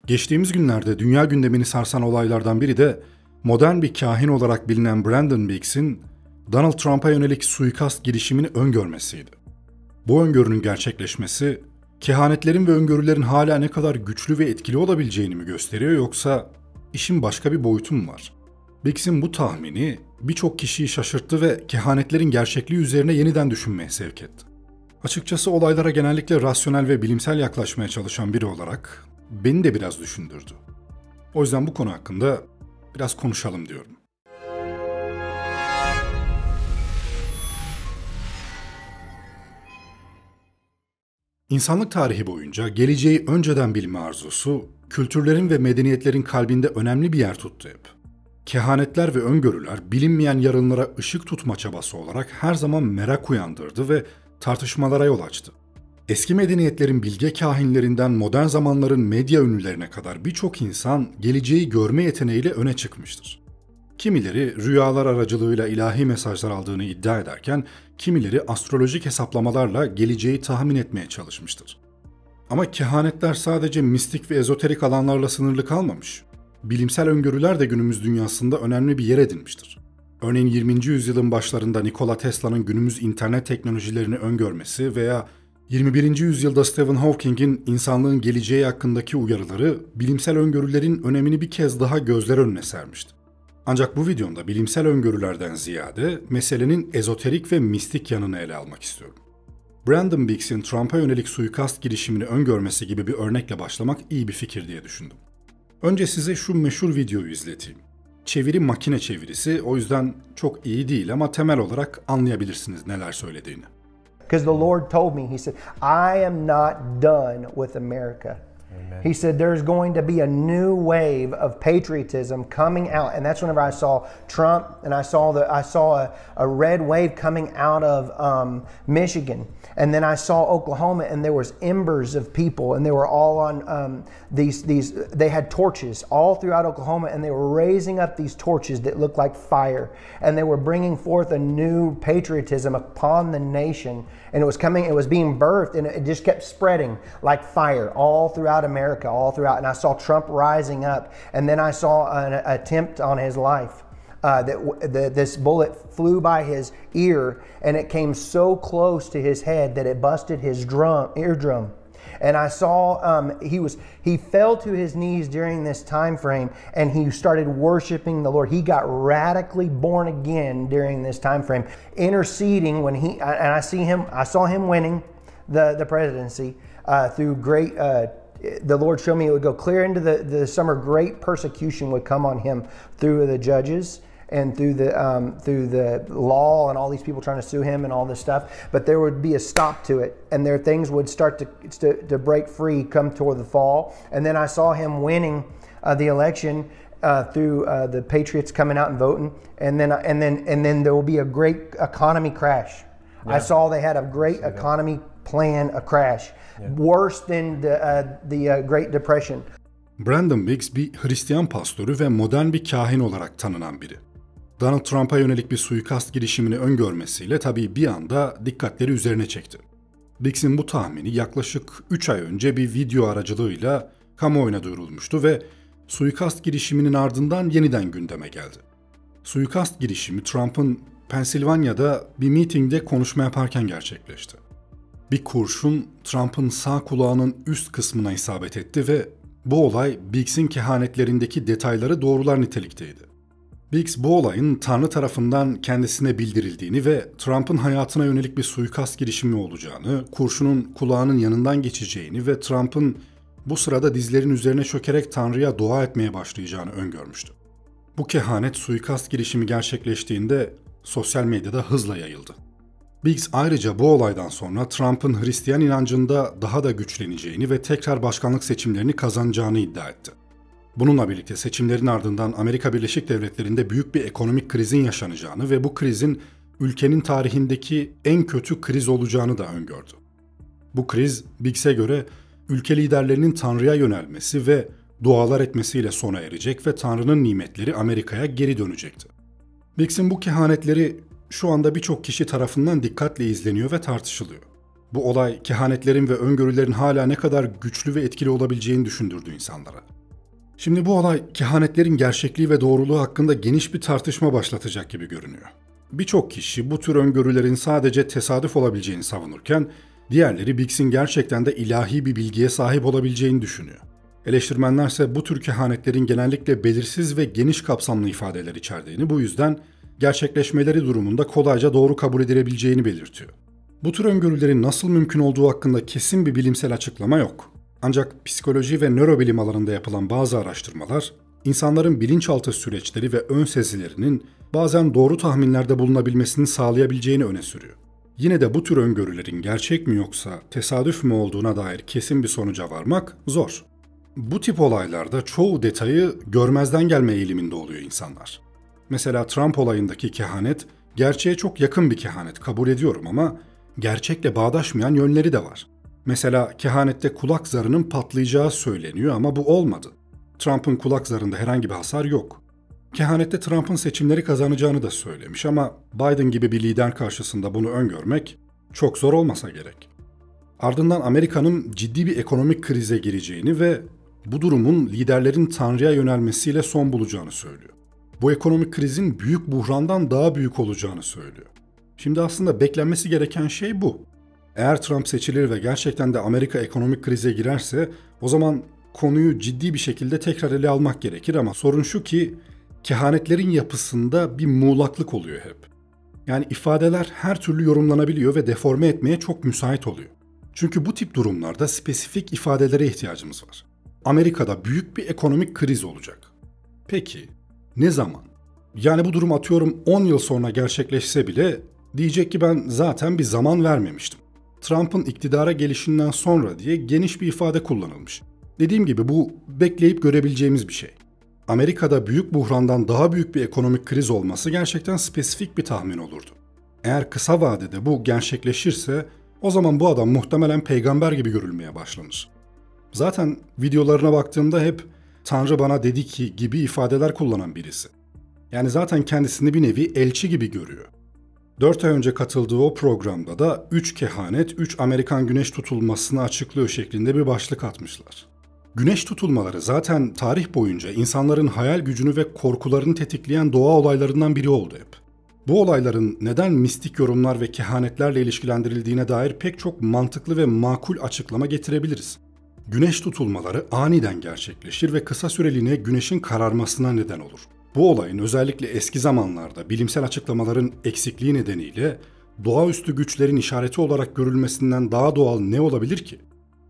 Geçtiğimiz günlerde dünya gündemini sarsan olaylardan biri de modern bir kahin olarak bilinen Brandon Biggs'in Donald Trump'a yönelik suikast girişimini öngörmesiydi. Bu öngörünün gerçekleşmesi, kehanetlerin ve öngörülerin hala ne kadar güçlü ve etkili olabileceğini mi gösteriyor yoksa işin başka bir boyutu mu var? Biggs'in bu tahmini birçok kişiyi şaşırttı ve kehanetlerin gerçekliği üzerine yeniden düşünmeye sevk etti. Açıkçası olaylara genellikle rasyonel ve bilimsel yaklaşmaya çalışan biri olarak beni de biraz düşündürdü. O yüzden bu konu hakkında biraz konuşalım diyorum. İnsanlık tarihi boyunca geleceği önceden bilme arzusu, kültürlerin ve medeniyetlerin kalbinde önemli bir yer tuttu hep. Kehanetler ve öngörüler bilinmeyen yarınlara ışık tutma çabası olarak her zaman merak uyandırdı ve tartışmalara yol açtı. Eski medeniyetlerin bilge kahinlerinden modern zamanların medya ünlülerine kadar birçok insan geleceği görme yeteneğiyle öne çıkmıştır. Kimileri rüyalar aracılığıyla ilahi mesajlar aldığını iddia ederken, kimileri astrolojik hesaplamalarla geleceği tahmin etmeye çalışmıştır. Ama kehanetler sadece mistik ve ezoterik alanlarla sınırlı kalmamış. Bilimsel öngörüler de günümüz dünyasında önemli bir yer edinmiştir. Örneğin 20. yüzyılın başlarında Nikola Tesla'nın günümüz internet teknolojilerini öngörmesi veya 21. yüzyılda Stephen Hawking'in insanlığın geleceği hakkındaki uyarıları bilimsel öngörülerin önemini bir kez daha gözler önüne sermişti. Ancak bu videomda bilimsel öngörülerden ziyade meselenin ezoterik ve mistik yanını ele almak istiyorum. Brandon Biggs'in Trump'a yönelik suikast girişimini öngörmesi gibi bir örnekle başlamak iyi bir fikir diye düşündüm. Önce size şu meşhur videoyu izleteyim. Çeviri makine çevirisi, o yüzden çok iyi değil ama temel olarak anlayabilirsiniz neler söylediğini. Because the Lord told me, He said, I am not done with America. Amen. He said, there's going to be a new wave of patriotism coming out. And that's whenever I saw Trump and I saw a red wave coming out of Michigan. And then I saw Oklahoma and there was embers of people and they were all on they had torches all throughout Oklahoma and they were raising up these torches that looked like fire. And they were bringing forth a new patriotism upon the nation. And it was being birthed and it just kept spreading like fire all throughout America, all throughout. And I saw Trump rising up and then I saw an attempt on his life. This bullet flew by his ear and it came so close to his head that it busted his eardrum. And I saw he fell to his knees during this time frame and he started worshiping the Lord. He got radically born again during this time frame, interceding I saw him winning the presidency through great. The Lord showed me it would go clear into the summer. Great persecution would come on him through the judges and through the law and all these people trying to sue him and all this stuff. But there would be a stop to it, and there things would start to break free come toward the fall. And then I saw him winning the election through the Patriots coming out and voting. And then there will be a great economy crash. Yeah. I saw they had a great economy plan, a crash. Yeah. Worse than the Great Depression. Brandon Biggs bir Hristiyan pastörü ve modern bir kahin olarak tanınan biri. Donald Trump'a yönelik bir suikast girişimini öngörmesiyle tabii bir anda dikkatleri üzerine çekti. Biggs'in bu tahmini yaklaşık 3 ay önce bir video aracılığıyla kamuoyuna duyurulmuştu ve suikast girişiminin ardından yeniden gündeme geldi. Suikast girişimi Trump'ın Pensilvanya'da bir mitingde konuşma yaparken gerçekleşti. Bir kurşun Trump'ın sağ kulağının üst kısmına isabet etti ve bu olay Biggs'in kehanetlerindeki detayları doğrular nitelikteydi. Biggs bu olayın Tanrı tarafından kendisine bildirildiğini ve Trump'ın hayatına yönelik bir suikast girişimi olacağını, kurşunun kulağının yanından geçeceğini ve Trump'ın bu sırada dizlerin üzerine çökerek Tanrı'ya dua etmeye başlayacağını öngörmüştü. Bu kehanet suikast girişimi gerçekleştiğinde sosyal medyada hızla yayıldı. Biggs ayrıca bu olaydan sonra Trump'ın Hristiyan inancında daha da güçleneceğini ve tekrar başkanlık seçimlerini kazanacağını iddia etti. Bununla birlikte seçimlerin ardından Amerika Birleşik Devletleri'nde büyük bir ekonomik krizin yaşanacağını ve bu krizin ülkenin tarihindeki en kötü kriz olacağını da öngördü. Bu kriz Biggs'e göre ülke liderlerinin Tanrı'ya yönelmesi ve dualar etmesiyle sona erecek ve Tanrı'nın nimetleri Amerika'ya geri dönecekti. Biggs'in bu kehanetleri şu anda birçok kişi tarafından dikkatle izleniyor ve tartışılıyor. Bu olay kehanetlerin ve öngörülerin hala ne kadar güçlü ve etkili olabileceğini düşündürdü insanlara. Şimdi bu olay kehanetlerin gerçekliği ve doğruluğu hakkında geniş bir tartışma başlatacak gibi görünüyor. Birçok kişi bu tür öngörülerin sadece tesadüf olabileceğini savunurken, diğerleri Biggs'in gerçekten de ilahi bir bilgiye sahip olabileceğini düşünüyor. Eleştirmenlerse bu tür kehanetlerin genellikle belirsiz ve geniş kapsamlı ifadeler içerdiğini, bu yüzden gerçekleşmeleri durumunda kolayca doğru kabul edilebileceğini belirtiyor. Bu tür öngörülerin nasıl mümkün olduğu hakkında kesin bir bilimsel açıklama yok. Ancak psikoloji ve nörobilim alanında yapılan bazı araştırmalar, insanların bilinçaltı süreçleri ve ön sezilerinin bazen doğru tahminlerde bulunabilmesini sağlayabileceğini öne sürüyor. Yine de bu tür öngörülerin gerçek mi yoksa tesadüf mü olduğuna dair kesin bir sonuca varmak zor. Bu tip olaylarda çoğu detayı görmezden gelme eğiliminde oluyor insanlar. Mesela Trump olayındaki kehanet, gerçeğe çok yakın bir kehanet kabul ediyorum ama gerçekle bağdaşmayan yönleri de var. Mesela kehanette kulak zarının patlayacağı söyleniyor ama bu olmadı. Trump'ın kulak zarında herhangi bir hasar yok. Kehanette Trump'ın seçimleri kazanacağını da söylemiş ama Biden gibi bir lider karşısında bunu öngörmek çok zor olmasa gerek. Ardından Amerika'nın ciddi bir ekonomik krize gireceğini ve bu durumun liderlerin Tanrı'ya yönelmesiyle son bulacağını söylüyor. Bu ekonomik krizin büyük buhrandan daha büyük olacağını söylüyor. Şimdi aslında beklenmesi gereken şey bu. Eğer Trump seçilir ve gerçekten de Amerika ekonomik krize girerse, o zaman konuyu ciddi bir şekilde tekrar ele almak gerekir ama sorun şu ki kehanetlerin yapısında bir muğlaklık oluyor hep. Yani ifadeler her türlü yorumlanabiliyor ve deforme etmeye çok müsait oluyor. Çünkü bu tip durumlarda spesifik ifadelere ihtiyacımız var. Amerika'da büyük bir ekonomik kriz olacak. Peki ne zaman? Yani bu durum atıyorum 10 yıl sonra gerçekleşse bile diyecek ki ben zaten bir zaman vermemiştim. Trump'ın iktidara gelişinden sonra diye geniş bir ifade kullanılmış. Dediğim gibi bu bekleyip görebileceğimiz bir şey. Amerika'da büyük buhrandan daha büyük bir ekonomik kriz olması gerçekten spesifik bir tahmin olurdu. Eğer kısa vadede bu gerçekleşirse o zaman bu adam muhtemelen peygamber gibi görülmeye başlanır. Zaten videolarına baktığımda hep Tanrı bana dedi ki gibi ifadeler kullanan birisi. Yani zaten kendisini bir nevi elçi gibi görüyor. 4 ay önce katıldığı o programda da 3 kehanet, 3 Amerikan güneş tutulmasını açıklıyor şeklinde bir başlık atmışlar. Güneş tutulmaları zaten tarih boyunca insanların hayal gücünü ve korkularını tetikleyen doğa olaylarından biri oldu hep. Bu olayların neden mistik yorumlar ve kehanetlerle ilişkilendirildiğine dair pek çok mantıklı ve makul açıklama getirebiliriz. Güneş tutulmaları aniden gerçekleşir ve kısa süreliğine güneşin kararmasına neden olur. Bu olayın özellikle eski zamanlarda bilimsel açıklamaların eksikliği nedeniyle doğaüstü güçlerin işareti olarak görülmesinden daha doğal ne olabilir ki?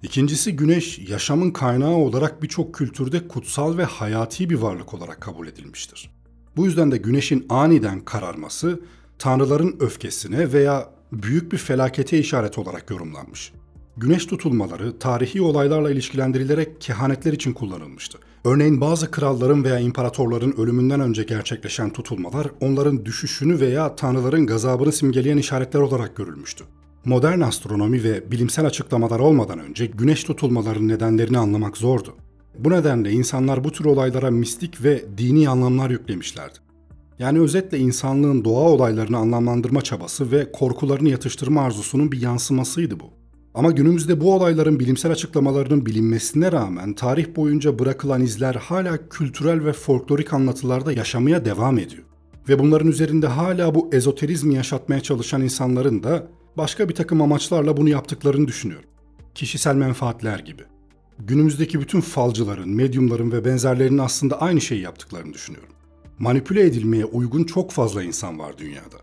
İkincisi, güneş yaşamın kaynağı olarak birçok kültürde kutsal ve hayati bir varlık olarak kabul edilmiştir. Bu yüzden de güneşin aniden kararması tanrıların öfkesine veya büyük bir felakete işaret olarak yorumlanmış. Güneş tutulmaları tarihi olaylarla ilişkilendirilerek kehanetler için kullanılmıştı. Örneğin bazı kralların veya imparatorların ölümünden önce gerçekleşen tutulmalar onların düşüşünü veya tanrıların gazabını simgeleyen işaretler olarak görülmüştü. Modern astronomi ve bilimsel açıklamalar olmadan önce güneş tutulmalarının nedenlerini anlamak zordu. Bu nedenle insanlar bu tür olaylara mistik ve dini anlamlar yüklemişlerdi. Yani özetle insanlığın doğa olaylarını anlamlandırma çabası ve korkularını yatıştırma arzusunun bir yansımasıydı bu. Ama günümüzde bu olayların bilimsel açıklamalarının bilinmesine rağmen tarih boyunca bırakılan izler hala kültürel ve folklorik anlatılarda yaşamaya devam ediyor. Ve bunların üzerinde hala bu ezoterizmi yaşatmaya çalışan insanların da başka bir takım amaçlarla bunu yaptıklarını düşünüyorum. Kişisel menfaatler gibi. Günümüzdeki bütün falcıların, medyumların ve benzerlerinin aslında aynı şeyi yaptıklarını düşünüyorum. Manipüle edilmeye uygun çok fazla insan var dünyada.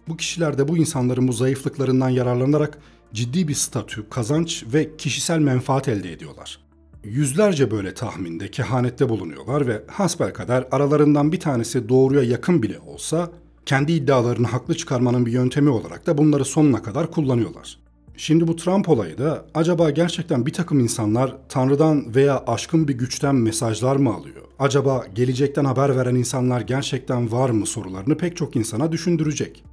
Bu kişiler de bu insanların bu zayıflıklarından yararlanarak ciddi bir statü, kazanç ve kişisel menfaat elde ediyorlar. Yüzlerce böyle tahminde, kehanette bulunuyorlar ve hasbelkader aralarından bir tanesi doğruya yakın bile olsa kendi iddialarını haklı çıkarmanın bir yöntemi olarak da bunları sonuna kadar kullanıyorlar. Şimdi bu Trump olayı da acaba gerçekten bir takım insanlar Tanrı'dan veya aşkın bir güçten mesajlar mı alıyor? Acaba gelecekten haber veren insanlar gerçekten var mı sorularını pek çok insana düşündürecek.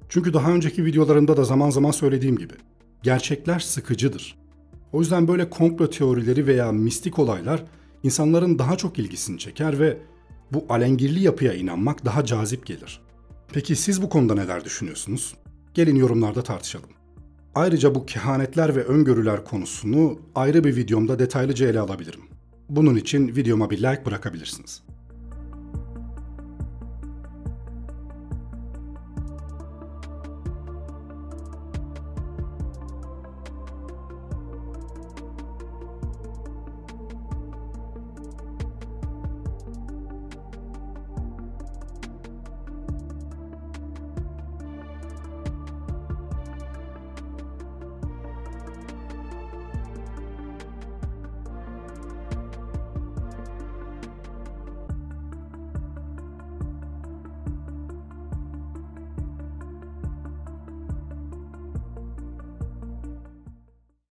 Çünkü daha önceki videolarımda da zaman zaman söylediğim gibi gerçekler sıkıcıdır. O yüzden böyle komplo teorileri veya mistik olaylar insanların daha çok ilgisini çeker ve bu alengirli yapıya inanmak daha cazip gelir. Peki siz bu konuda neler düşünüyorsunuz? Gelin yorumlarda tartışalım. Ayrıca bu kehanetler ve öngörüler konusunu ayrı bir videomda detaylıca ele alabilirim. Bunun için videoma bir like bırakabilirsiniz.